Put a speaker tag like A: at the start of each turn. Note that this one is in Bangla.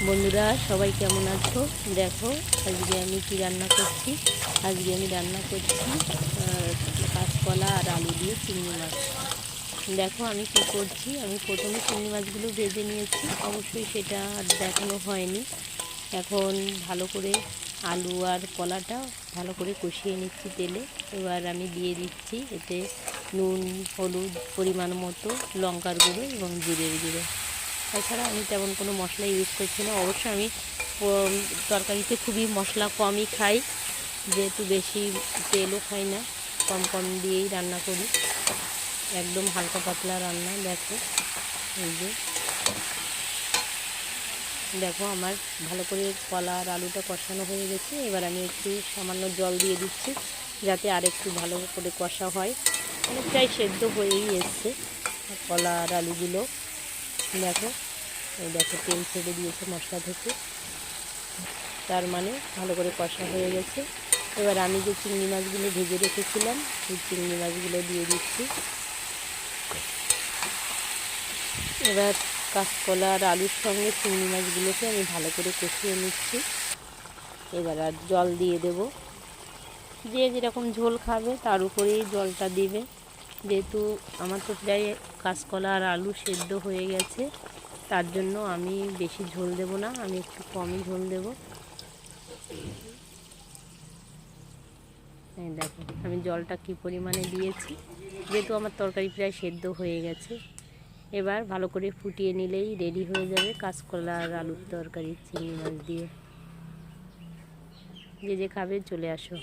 A: বন্ধুরা সবাই কেমন আছো? দেখো আজকে আমি কি রান্না করছি। আজকে আমি রান্না করছি কাঁচকলা আর আলু দিয়ে চিংড়ি মাছ। দেখো আমি কি করছি। আমি প্রথমে চিংড়ি মাছগুলো ভেজে নিয়েছি, অবশ্যই সেটা আর দেখানো হয়নি। এখন ভালো করে আলু আর কলাটা ভালো করে কষিয়ে নিচ্ছি তেলে। এবার আমি দিয়ে দিচ্ছি এতে নুন, হলুদ, পরিমাণ মতো লঙ্কার গুঁড়ো এবং জিরের গুঁড়ো। তাছাড়া আমি তেমন কোনো মশলা ইউজ করছি না। অবশ্য আমি তরকারিতে খুবই মশলা কমই খাই, যেহেতু বেশি তেলও খাই না, কম কম দিয়েই রান্না করি। একদম হালকা পাতলা রান্না। দেখো আমার ভালো করে কলা আর আলুটা কষানো হয়ে গেছে। এবার আমি একটু সামান্য জল দিয়ে দিচ্ছি, যাতে আর একটু ভালো করে কষা হয়। অনেকটাই সেদ্ধ হয়েই এসছে কলা আর আলুগুলো। দেখো তেল ছেড়ে দিয়েছে মশলা থেকে, তার মানে ভালো করে কষা হয়ে গেছে। এবার আমি যে চিংড়ি মাছগুলো ভেজে রেখেছিলাম সেই চিংড়ি মাছগুলো দিয়ে দিচ্ছি। এবার কাঁচকলা আর আলুর সঙ্গে চিংড়ি মাছগুলোকে আমি ভালো করে কষিয়ে নিচ্ছি। এবার আর জল দিয়ে দেব, যে যেরকম ঝোল খাবে তার উপরেই জলটা দিবে। যেহেতু আমার তো প্রায় কাঁচকলা আর আলু সেদ্ধ হয়ে গেছে, তার জন্য আমি বেশি ঝোল দেব না, আমি একটু কমই ঝোল দেব। দেখো আমি জলটা কী পরিমাণে দিয়েছি, যেহেতু আমার তরকারি প্রায় সেদ্ধ হয়ে গেছে। এবার ভালো করে ফুটিয়ে নিলেই রেডি হয়ে যাবে কাঁচকলা আর আলুর তরকারি চিংড়ি মাছ দিয়ে। যে যে খাবে চলে আসো।